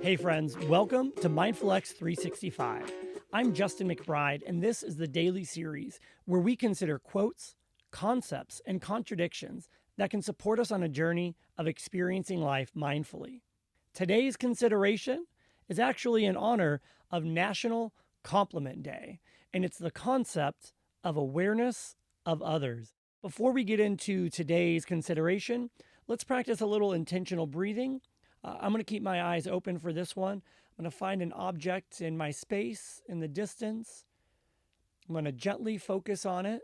Hey friends, welcome to Mindful MX365. I'm Justin McBride, and this is the daily series where we consider quotes, concepts, and contradictions that can support us on a journey of experiencing life mindfully. Today's consideration is actually in honor of National Compliment Day, and it's the concept of awareness of others. Before we get into today's consideration, let's practice a little intentional breathing. I'm going to keep my eyes open for this one. I'm going to find an object in my space in the distance. I'm going to gently focus on it.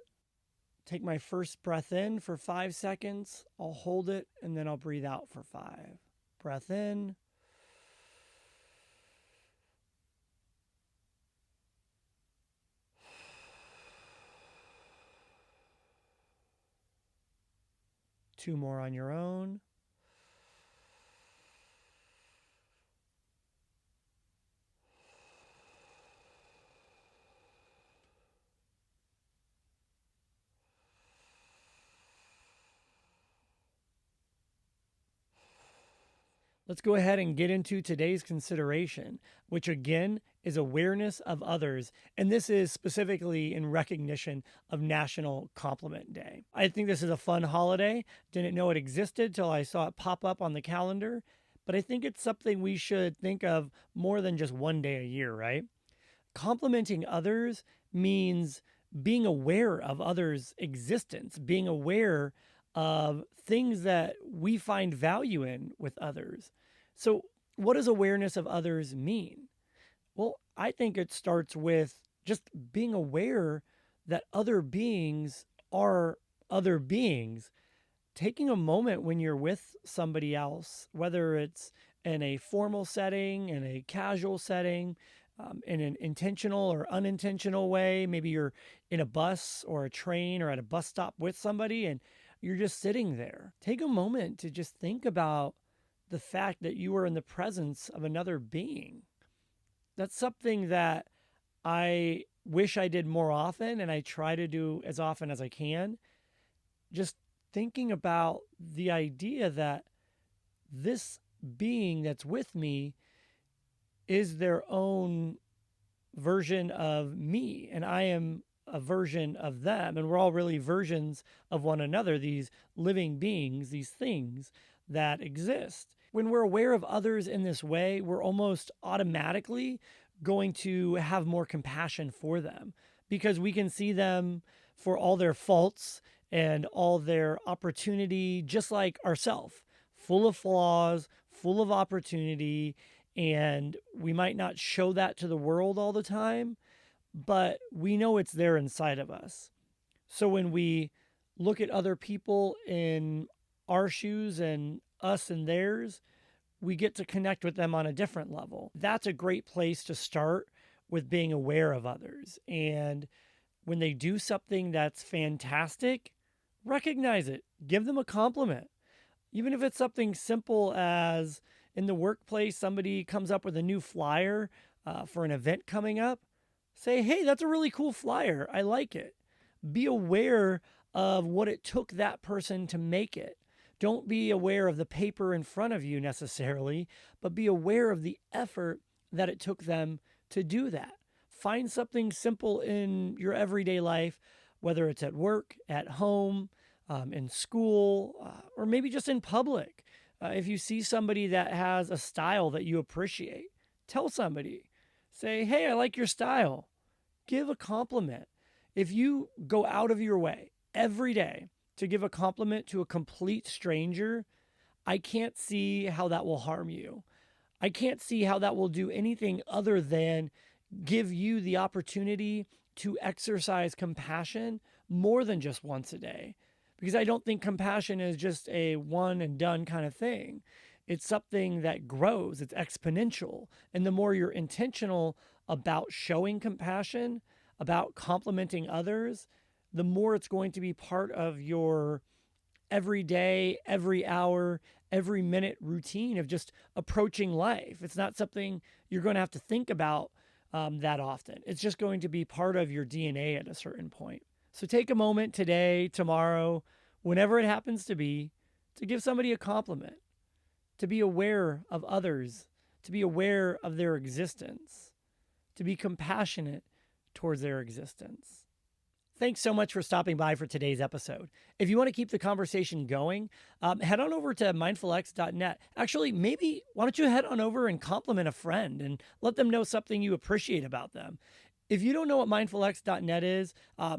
Take my first breath in for 5 seconds. I'll hold it and then I'll breathe out for 5. Breath in. Two more on your own. Let's go ahead and get into today's consideration, which again is awareness of others. And this is specifically in recognition of National Compliment Day. I think this is a fun holiday. Didn't know it existed till I saw it pop up on the calendar. But I think it's something we should think of more than just one day a year, right? Complimenting others means being aware of others' existence, being aware of things that we find value in with others. So, what does awareness of others mean? Well, I think it starts with just being aware that other beings are other beings. Taking a moment when you're with somebody else, whether it's in a formal setting, in a casual setting, in an intentional or unintentional way. Maybe you're in a bus or a train or at a bus stop with somebody and you're just sitting there. Take a moment to just think about the fact that you are in the presence of another being. That's something that I wish I did more often, and I try to do as often as I can. Just thinking about the idea that this being that's with me is their own version of me, and I am a version of them, and we're all really versions of one another, these living beings, these things that exist. When we're aware of others in this way, we're almost automatically going to have more compassion for them because we can see them for all their faults and all their opportunity, just like ourselves, full of flaws, full of opportunity. And we might not show that to the world all the time, but we know it's there inside of us. So when we look at other people in our shoes and us and theirs, we get to connect with them on a different level. That's a great place to start with being aware of others. And when they do something that's fantastic, recognize it. Give them a compliment. Even if it's something simple as in the workplace, somebody comes up with a new flyer for an event coming up, say, hey, that's a really cool flyer. I like it. Be aware of what it took that person to make it. Don't be aware of the paper in front of you necessarily, but be aware of the effort that it took them to do that. Find something simple in your everyday life, whether it's at work, at home, in school, or maybe just in public. If you see somebody that has a style that you appreciate, tell somebody. Say, hey, I like your style. Give a compliment. If you go out of your way every day to give a compliment to a complete stranger, I can't see how that will harm you. I can't see how that will do anything other than give you the opportunity to exercise compassion more than just once a day. Because I don't think compassion is just a one and done kind of thing. It's something that grows, it's exponential. And the more you're intentional about showing compassion, about complimenting others, the more it's going to be part of your every day, every hour, every minute routine of just approaching life. It's not something you're going to have to think about that often. It's just going to be part of your DNA at a certain point. So take a moment today, tomorrow, whenever it happens to be, to give somebody a compliment, to be aware of others, to be aware of their existence, to be compassionate towards their existence. Thanks so much for stopping by for today's episode. If you want to keep the conversation going, head on over to mindfulx.net. Actually, maybe why don't you head on over and compliment a friend and let them know something you appreciate about them. If you don't know what mindfulx.net is,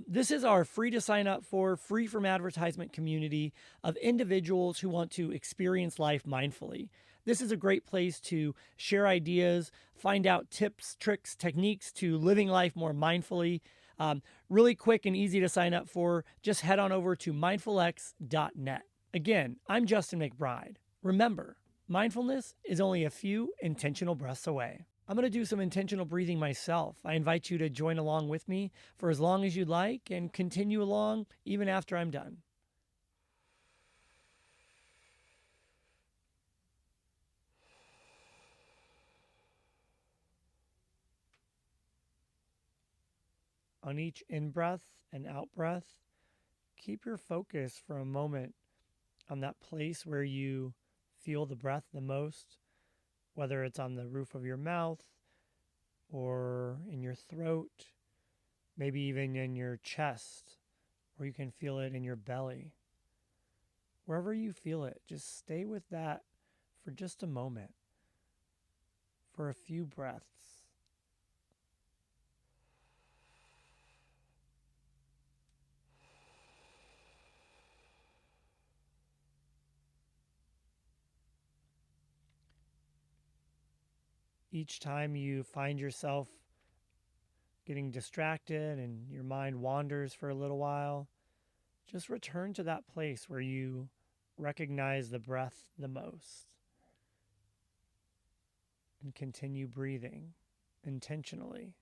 this is our free to sign up for, free from advertisement community of individuals who want to experience life mindfully. This is a great place to share ideas, find out tips, tricks, techniques to living life more mindfully. Really quick and easy to sign up for. Just head on over to mindfulx.net. Again, I'm Justin McBride. Remember, mindfulness is only a few intentional breaths away. I'm going to do some intentional breathing myself. I invite you to join along with me for as long as you'd like and continue along even after I'm done. On each in-breath and out-breath, keep your focus for a moment on that place where you feel the breath the most, whether it's on the roof of your mouth or in your throat, maybe even in your chest, or you can feel it in your belly. Wherever you feel it, just stay with that for just a moment, for a few breaths. Each time you find yourself getting distracted and your mind wanders for a little while, just return to that place where you recognize the breath the most and continue breathing intentionally.